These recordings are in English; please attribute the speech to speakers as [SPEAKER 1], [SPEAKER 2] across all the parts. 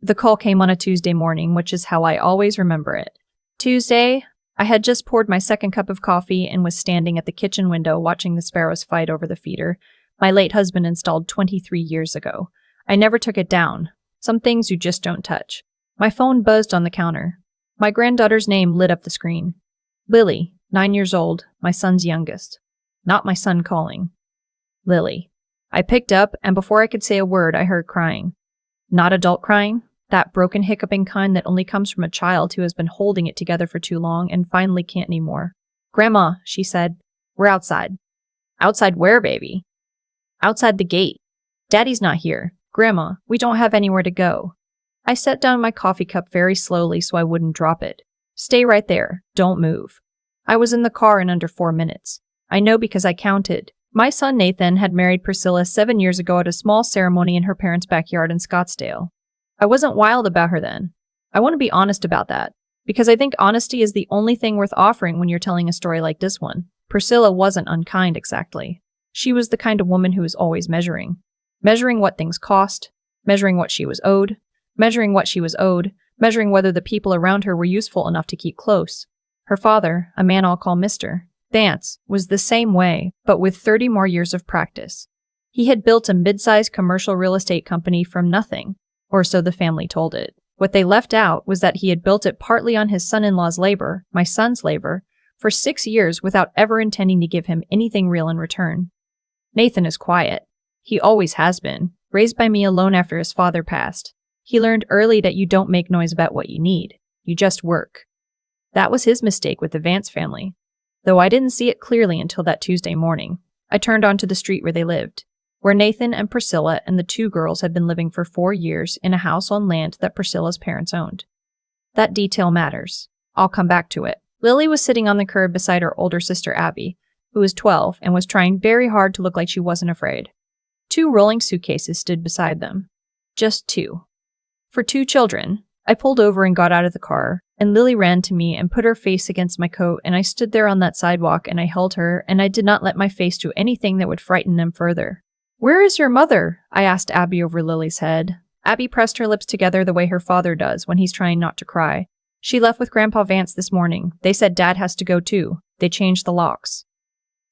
[SPEAKER 1] The call came on a Tuesday morning, which is how I always remember it. Tuesday, I had just poured my second cup of coffee and was standing at the kitchen window watching the sparrows fight over the feeder my late husband installed 23 years ago. I never took it down. Some things you just don't touch. My phone buzzed on the counter. My granddaughter's name lit up the screen. Lily, 9 years old, my son's youngest. Not my son calling. Lily. I picked up, and before I could say a word, I heard crying. Not adult crying, that broken hiccuping kind that only comes from a child who has been holding it together for too long and finally can't anymore. Grandma, she said, we're outside. Outside where, baby? Outside the gate. Daddy's not here. Grandma, we don't have anywhere to go. I set down my coffee cup very slowly so I wouldn't drop it. Stay right there. Don't move. I was in the car in under 4 minutes. I know because I counted. My son Nathan had married Priscilla 7 years ago at a small ceremony in her parents' backyard in Scottsdale. I wasn't wild about her then. I want to be honest about that, because I think honesty is the only thing worth offering when you're telling a story like this one. Priscilla wasn't unkind exactly. She was the kind of woman who was always measuring. Measuring what things cost, measuring what she was owed, measuring whether the people around her were useful enough to keep close. Her father, a man I'll call Mr. Vance, was the same way, but with 30 more years of practice. He had built a mid-sized commercial real estate company from nothing, or so the family told it. What they left out was that he had built it partly on his son-in-law's labor, my son's labor, for 6 years without ever intending to give him anything real in return. Nathan is quiet. He always has been, raised by me alone after his father passed. He learned early that you don't make noise about what you need. You just work. That was his mistake with the Vance family. Though I didn't see it clearly until that Tuesday morning. I turned onto the street where they lived, where Nathan and Priscilla and the 2 girls had been living for 4 years in a house on land that Priscilla's parents owned. That detail matters. I'll come back to it. Lily was sitting on the curb beside her older sister Abby, who was 12 and was trying very hard to look like she wasn't afraid. 2 rolling suitcases stood beside them. Just 2. For 2 children. I pulled over and got out of the car, and Lily ran to me and put her face against my coat, and I stood there on that sidewalk and I held her, and I did not let my face do anything that would frighten them further. Where is your mother? I asked Abby over Lily's head. Abby pressed her lips together the way her father does when he's trying not to cry. She left with Grandpa Vance this morning. They said Dad has to go too. They changed the locks.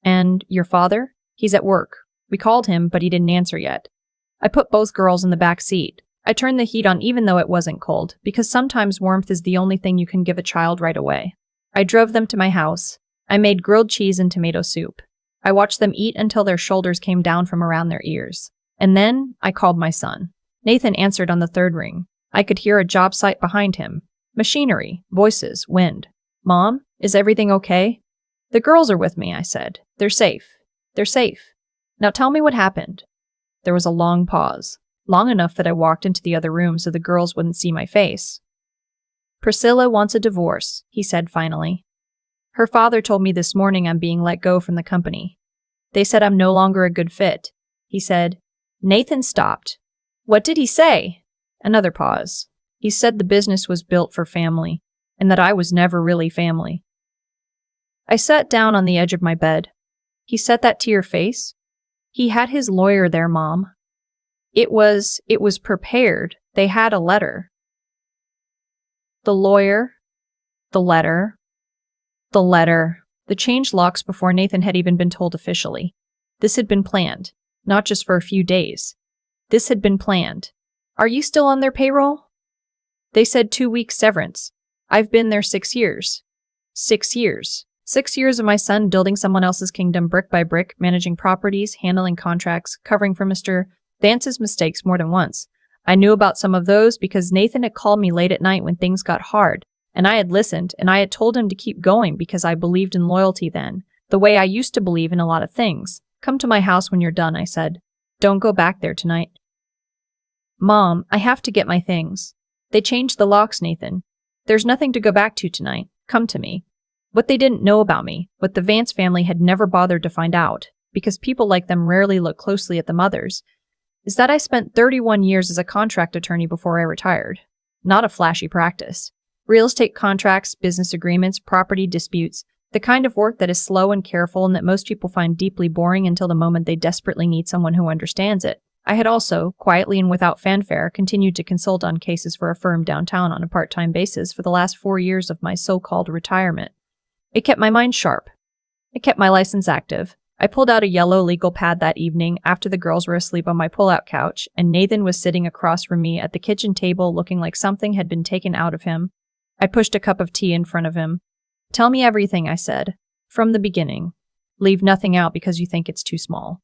[SPEAKER 1] And your father? He's at work. We called him, but he didn't answer yet. I put both girls in the back seat. I turned the heat on even though it wasn't cold, because sometimes warmth is the only thing you can give a child right away. I drove them to my house. I made grilled cheese and tomato soup. I watched them eat until their shoulders came down from around their ears. And then I called my son. Nathan answered on the 3rd ring. I could hear a job site behind him. Machinery, voices, wind. Mom, is everything okay? The girls are with me, I said. They're safe. They're safe. Now tell me what happened. There was a long pause. Long enough that I walked into the other room so the girls wouldn't see my face. Priscilla wants a divorce, he said finally. Her father told me this morning I'm being let go from the company. They said I'm no longer a good fit. He said. Nathan stopped. What did he say? Another pause. He said the business was built for family, and that I was never really family. I sat down on the edge of my bed. He said that to your face? He had his lawyer there, Mom. It was prepared. They had a letter. The lawyer. The letter. The letter. The changed locks before Nathan had even been told officially. This had been planned, not just for a few days. This had been planned. Are you still on their payroll? They said 2 weeks severance. I've been there 6 years. 6 years. 6 years of my son building someone else's kingdom brick by brick, managing properties, handling contracts, covering for Mr. Vance's mistakes more than once. I knew about some of those because Nathan had called me late at night when things got hard, and I had listened, and I had told him to keep going because I believed in loyalty then, the way I used to believe in a lot of things. Come to my house when you're done, I said. Don't go back there tonight. Mom, I have to get my things. They changed the locks, Nathan. There's nothing to go back to tonight. Come to me. What they didn't know about me, what the Vance family had never bothered to find out, because people like them rarely look closely at the mothers, is that I spent 31 years as a contract attorney before I retired. Not a flashy practice. Real estate contracts, business agreements, property disputes, the kind of work that is slow and careful and that most people find deeply boring until the moment they desperately need someone who understands it. I had also, quietly and without fanfare, continued to consult on cases for a firm downtown on a part-time basis for the last 4 years of my so-called retirement. It kept my mind sharp. It kept my license active. I pulled out a yellow legal pad that evening after the girls were asleep on my pull-out couch, and Nathan was sitting across from me at the kitchen table looking like something had been taken out of him. I pushed a cup of tea in front of him. "Tell me everything," I said. "From the beginning. Leave nothing out because you think it's too small."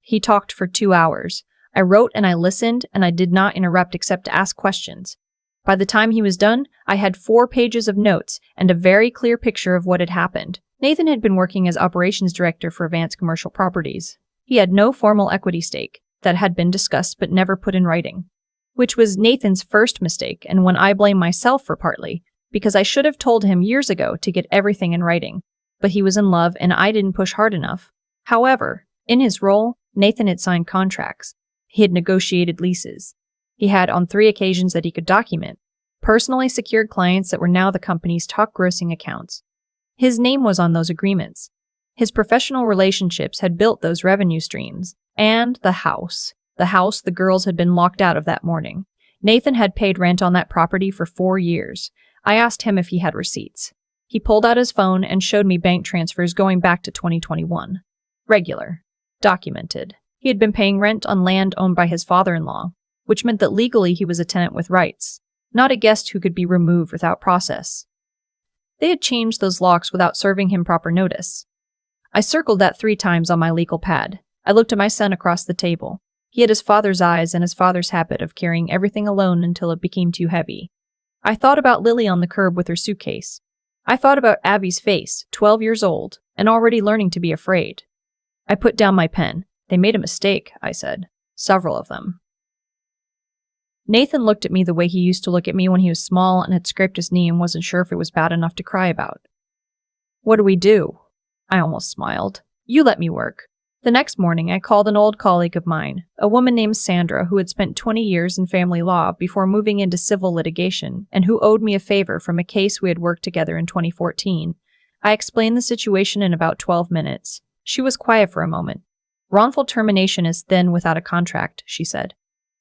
[SPEAKER 1] He talked for 2 hours. I wrote and I listened, and I did not interrupt except to ask questions. By the time he was done, I had 4 pages of notes and a very clear picture of what had happened. Nathan had been working as operations director for Vance Commercial Properties. He had no formal equity stake that had been discussed but never put in writing, which was Nathan's first mistake and one I blame myself for partly, because I should have told him years ago to get everything in writing. But he was in love and I didn't push hard enough. However, in his role, Nathan had signed contracts. He had negotiated leases. He had, on 3 occasions that he could document, personally secured clients that were now the company's top grossing accounts. His name was on those agreements. His professional relationships had built those revenue streams. And the house the girls had been locked out of that morning. Nathan had paid rent on that property for 4 years. I asked him if he had receipts. He pulled out his phone and showed me bank transfers going back to 2021. Regular. Documented. He had been paying rent on land owned by his father-in-law, which meant that legally he was a tenant with rights, not a guest who could be removed without process. They had changed those locks without serving him proper notice. I circled that 3 times on my legal pad. I looked at my son across the table. He had his father's eyes and his father's habit of carrying everything alone until it became too heavy. I thought about Lily on the curb with her suitcase. I thought about Abby's face, 12 years old, and already learning to be afraid. I put down my pen. "They made a mistake," I said. "Several of them." Nathan looked at me the way he used to look at me when he was small and had scraped his knee and wasn't sure if it was bad enough to cry about. "What do we do?" I almost smiled. "You let me work." The next morning, I called an old colleague of mine, a woman named Sandra who had spent 20 years in family law before moving into civil litigation and who owed me a favor from a case we had worked together in 2014. I explained the situation in about 12 minutes. She was quiet for a moment. "Wrongful termination is thin without a contract," she said.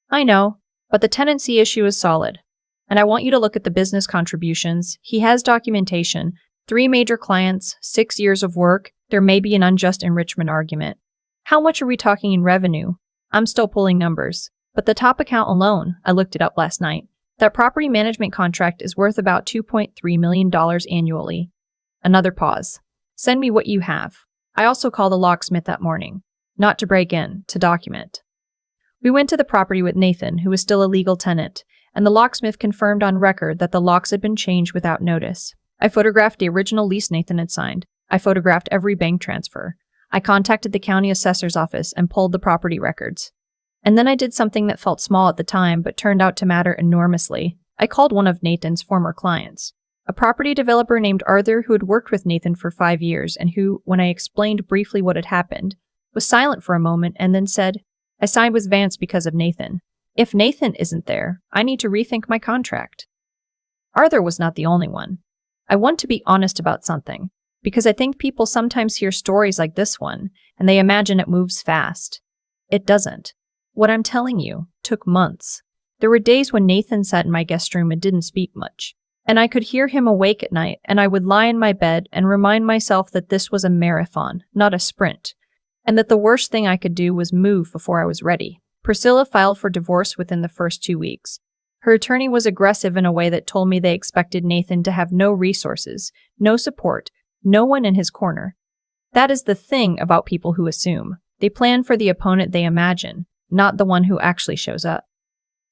[SPEAKER 1] "I know. But the tenancy issue is solid. And I want you to look at the business contributions. He has documentation, 3 major clients, 6 years of work. There may be an unjust enrichment argument. How much are we talking in revenue? I'm still pulling numbers. But the top account alone, I looked it up last night, that property management contract is worth about $2.3 million annually." Another pause. "Send me what you have." I also called a locksmith that morning. Not to break in, to document. We went to the property with Nathan, who was still a legal tenant, and the locksmith confirmed on record that the locks had been changed without notice. I photographed the original lease Nathan had signed. I photographed every bank transfer. I contacted the county assessor's office and pulled the property records. And then I did something that felt small at the time but turned out to matter enormously. I called one of Nathan's former clients, a property developer named Arthur who had worked with Nathan for 5 years and who, when I explained briefly what had happened, was silent for a moment and then said, "I signed with Vance because of Nathan. If Nathan isn't there, I need to rethink my contract." Arthur was not the only one. I want to be honest about something, because I think people sometimes hear stories like this one, and they imagine it moves fast. It doesn't. What I'm telling you took months. There were days when Nathan sat in my guest room and didn't speak much, and I could hear him awake at night, and I would lie in my bed and remind myself that this was a marathon, not a sprint, and that the worst thing I could do was move before I was ready. Priscilla filed for divorce within the first 2 weeks. Her attorney was aggressive in a way that told me they expected Nathan to have no resources, no support, no one in his corner. That is the thing about people who assume. They plan for the opponent they imagine, not the one who actually shows up.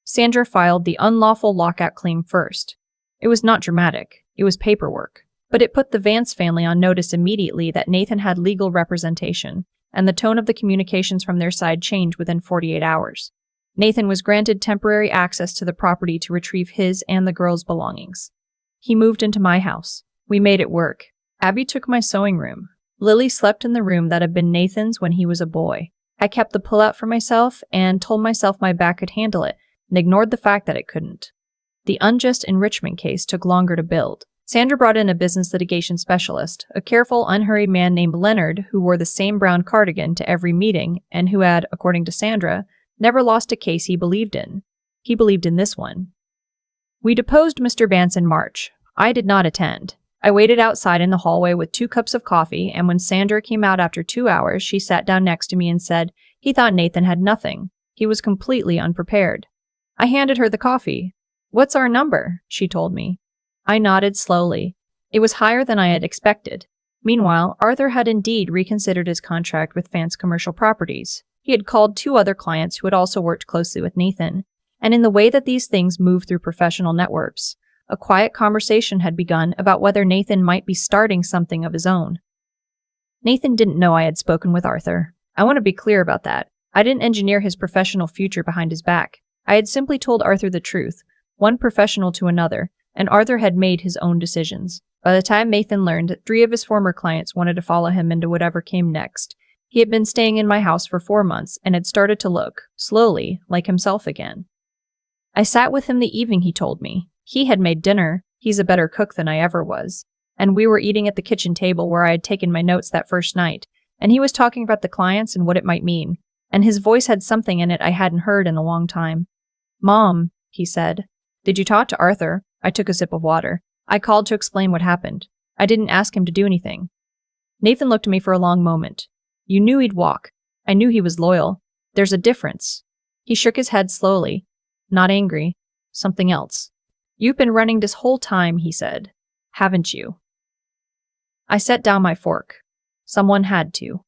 [SPEAKER 1] Sandra filed the unlawful lockout claim first. It was not dramatic. It was paperwork. But it put the Vance family on notice immediately that Nathan had legal representation, and the tone of the communications from their side changed within 48 hours. Nathan was granted temporary access to the property to retrieve his and the girls' belongings. He moved into my house. We made it work. Abby took my sewing room. Lily slept in the room that had been Nathan's when he was a boy. I kept the pullout for myself and told myself my back could handle it, and ignored the fact that it couldn't. The unjust enrichment case took longer to build. Sandra brought in a business litigation specialist, a careful, unhurried man named Leonard who wore the same brown cardigan to every meeting and who had, according to Sandra, Never lost a case he believed in. He believed in this one. We deposed Mr. Bance in March. I did not attend. I waited outside in the hallway with 2 cups of coffee, and when Sandra came out after 2 hours, she sat down next to me and said he thought Nathan had nothing. He was completely unprepared. I handed her the coffee. "What's our number?" she told me. I nodded slowly. It was higher than I had expected. Meanwhile, Arthur had indeed reconsidered his contract with Vance Commercial Properties. He had called 2 other clients who had also worked closely with Nathan, and in the way that these things move through professional networks, a quiet conversation had begun about whether Nathan might be starting something of his own. Nathan didn't know I had spoken with Arthur. I want to be clear about that. I didn't engineer his professional future behind his back. I had simply told Arthur the truth, one professional to another, and Arthur had made his own decisions. By the time Nathan learned that 3 of his former clients wanted to follow him into whatever came next, he had been staying in my house for 4 months and had started to look, slowly, like himself again. I sat with him the evening he told me. He had made dinner. He's a better cook than I ever was. And we were eating at the kitchen table where I had taken my notes that first night, and he was talking about the clients and what it might mean, and his voice had something in it I hadn't heard in a long time. "Mom," he said, "did you talk to Arthur?" I took a sip of water. I called to explain what happened. I didn't ask him to do anything. Nathan looked at me for a long moment. "You knew he'd walk. I knew he was loyal. There's a difference." He shook his head slowly. "Not angry. Something else. You've been running this whole time," he said. "Haven't you?" I set down my fork. Someone had to.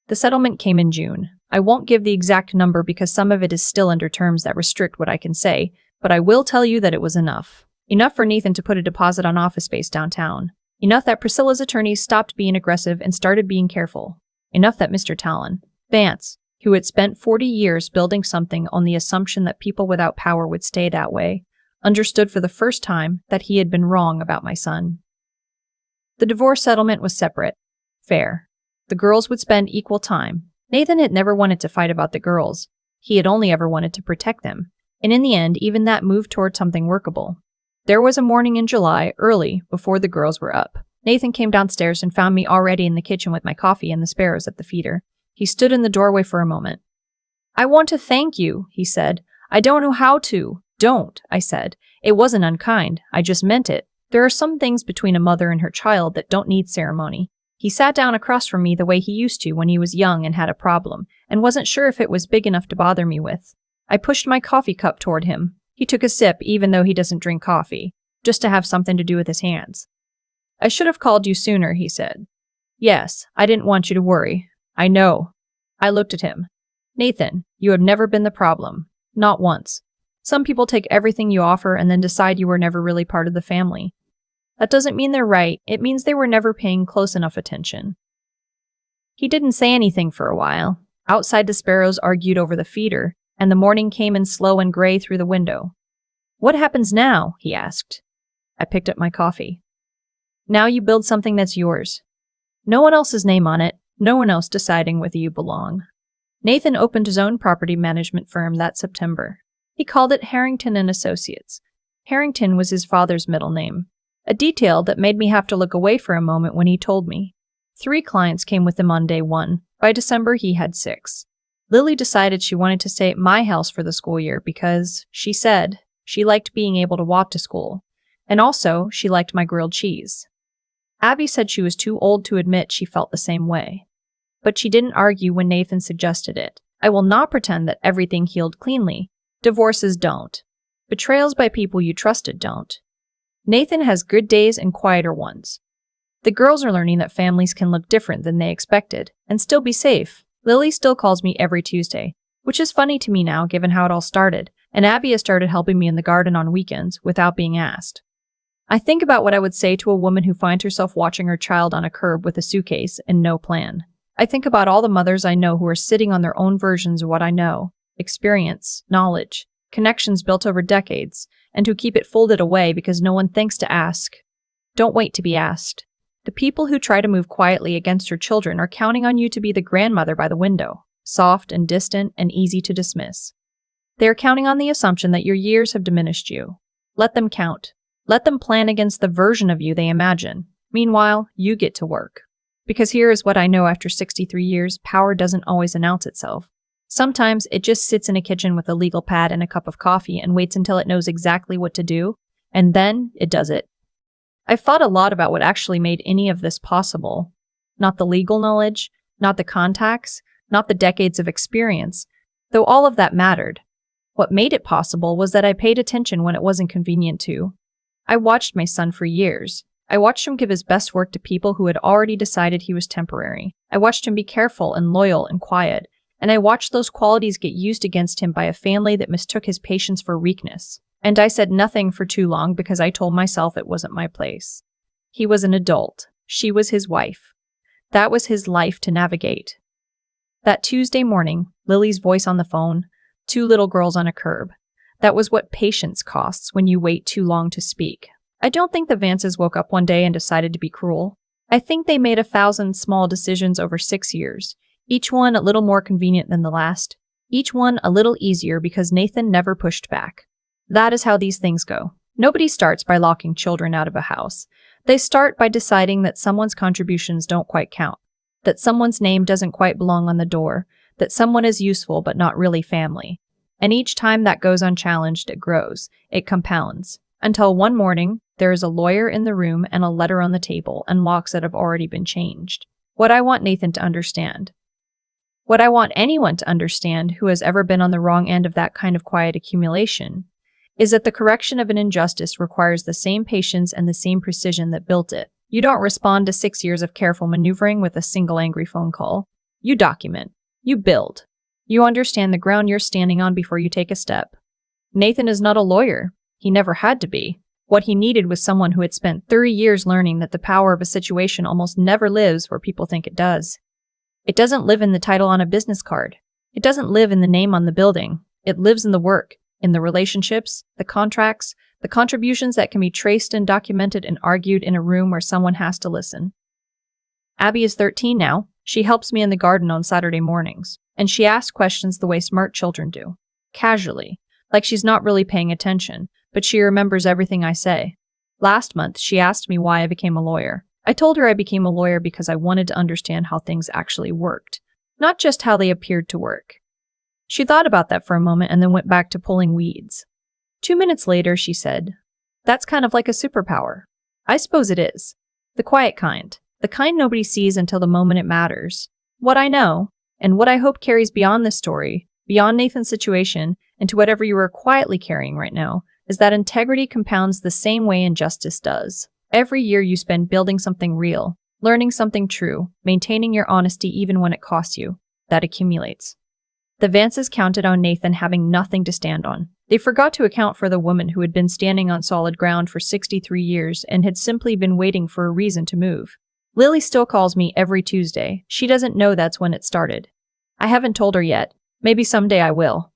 [SPEAKER 1] The settlement came in June. I won't give the exact number because some of it is still under terms that restrict what I can say, but I will tell you that it was enough. Enough for Nathan to put a deposit on office space downtown. Enough that Priscilla's attorneys stopped being aggressive and started being careful. Enough that Mr. Talon, Vance, who had spent 40 years building something on the assumption that people without power would stay that way, understood for the first time that he had been wrong about my son. The divorce settlement was separate. Fair. The girls would spend equal time. Nathan had never wanted to fight about the girls. He had only ever wanted to protect them. And in the end, even that moved toward something workable. There was a morning in July, early, before the girls were up. Nathan came downstairs and found me already in the kitchen with my coffee and the sparrows at the feeder. He stood in the doorway for a moment. "I want to thank you," he said. "I don't know how to." "Don't," I said. "It wasn't unkind. I just meant it. There are some things between a mother and her child that don't need ceremony." He sat down across from me the way he used to when he was young and had a problem, and wasn't sure if it was big enough to bother me with. I pushed my coffee cup toward him. He took a sip, even though he doesn't drink coffee, just to have something to do with his hands. "I should have called you sooner," he said. "Yes, I didn't want you to worry." "I know." I looked at him. "Nathan, you have never been the problem. Not once. Some people take everything you offer and then decide you were never really part of the family. That doesn't mean they're right. It means they were never paying close enough attention." He didn't say anything for a while. Outside, the sparrows argued over the feeder, and the morning came in slow and gray through the window. "What happens now?" he asked. I picked up my coffee. "Now you build something that's yours. No one else's name on it, no one else deciding whether you belong." Nathan opened his own property management firm that September. He called it Harrington & Associates. Harrington was his father's middle name, a detail that made me have to look away for a moment when he told me. 3 clients came with him on day 1. By December, he had 6. Lily decided she wanted to stay at my house for the school year because, she said, she liked being able to walk to school, and also she liked my grilled cheese. Abby said she was too old to admit she felt the same way. But she didn't argue when Nathan suggested it. I will not pretend that everything healed cleanly. Divorces don't. Betrayals by people you trusted don't. Nathan has good days and quieter ones. The girls are learning that families can look different than they expected, and still be safe. Lily still calls me every Tuesday, which is funny to me now given how it all started, and Abby has started helping me in the garden on weekends without being asked. I think about what I would say to a woman who finds herself watching her child on a curb with a suitcase and no plan. I think about all the mothers I know who are sitting on their own versions of what I know, experience, knowledge, connections built over decades, and who keep it folded away because no one thinks to ask. Don't wait to be asked. The people who try to move quietly against your children are counting on you to be the grandmother by the window, soft and distant and easy to dismiss. They are counting on the assumption that your years have diminished you. Let them count. Let them plan against the version of you they imagine. Meanwhile, you get to work. Because here is what I know after 63 years, power doesn't always announce itself. Sometimes it just sits in a kitchen with a legal pad and a cup of coffee and waits until it knows exactly what to do, and then it does it. I've thought a lot about what actually made any of this possible. Not the legal knowledge, not the contacts, not the decades of experience, though all of that mattered. What made it possible was that I paid attention when it wasn't convenient to. I watched my son for years. I watched him give his best work to people who had already decided he was temporary. I watched him be careful and loyal and quiet, and I watched those qualities get used against him by a family that mistook his patience for weakness. And I said nothing for too long because I told myself it wasn't my place. He was an adult. She was his wife. That was his life to navigate. That Tuesday morning, Lily's voice on the phone, 2 little girls on a curb. That was what patience costs when you wait too long to speak. I don't think the Vances woke up one day and decided to be cruel. I think they made 1,000 small decisions over 6 years, each one a little more convenient than the last, each one a little easier because Nathan never pushed back. That is how these things go. Nobody starts by locking children out of a house. They start by deciding that someone's contributions don't quite count, that someone's name doesn't quite belong on the door, that someone is useful but not really family. And each time that goes unchallenged, it grows, it compounds, until one morning, there is a lawyer in the room and a letter on the table and locks that have already been changed. What I want Nathan to understand, what I want anyone to understand who has ever been on the wrong end of that kind of quiet accumulation, is that the correction of an injustice requires the same patience and the same precision that built it. You don't respond to 6 years of careful maneuvering with a single angry phone call. You document. You build. You understand the ground you're standing on before you take a step. Nathan is not a lawyer. He never had to be. What he needed was someone who had spent 30 years learning that the power of a situation almost never lives where people think it does. It doesn't live in the title on a business card. It doesn't live in the name on the building. It lives in the work, in the relationships, the contracts, the contributions that can be traced and documented and argued in a room where someone has to listen. Abby is 13 now. She helps me in the garden on Saturday mornings, and she asks questions the way smart children do, casually, like she's not really paying attention, but she remembers everything I say. Last month, she asked me why I became a lawyer. I told her I became a lawyer because I wanted to understand how things actually worked, not just how they appeared to work. She thought about that for a moment and then went back to pulling weeds. 2 minutes later, she said, "That's kind of like a superpower." I suppose it is. The quiet kind. The kind nobody sees until the moment it matters. What I know, and what I hope carries beyond this story, beyond Nathan's situation, and to whatever you are quietly carrying right now, is that integrity compounds the same way injustice does. Every year you spend building something real, learning something true, maintaining your honesty even when it costs you, that accumulates. The Vances counted on Nathan having nothing to stand on. They forgot to account for the woman who had been standing on solid ground for 63 years and had simply been waiting for a reason to move. Lily still calls me every Tuesday. She doesn't know that's when it started. I haven't told her yet. Maybe someday I will.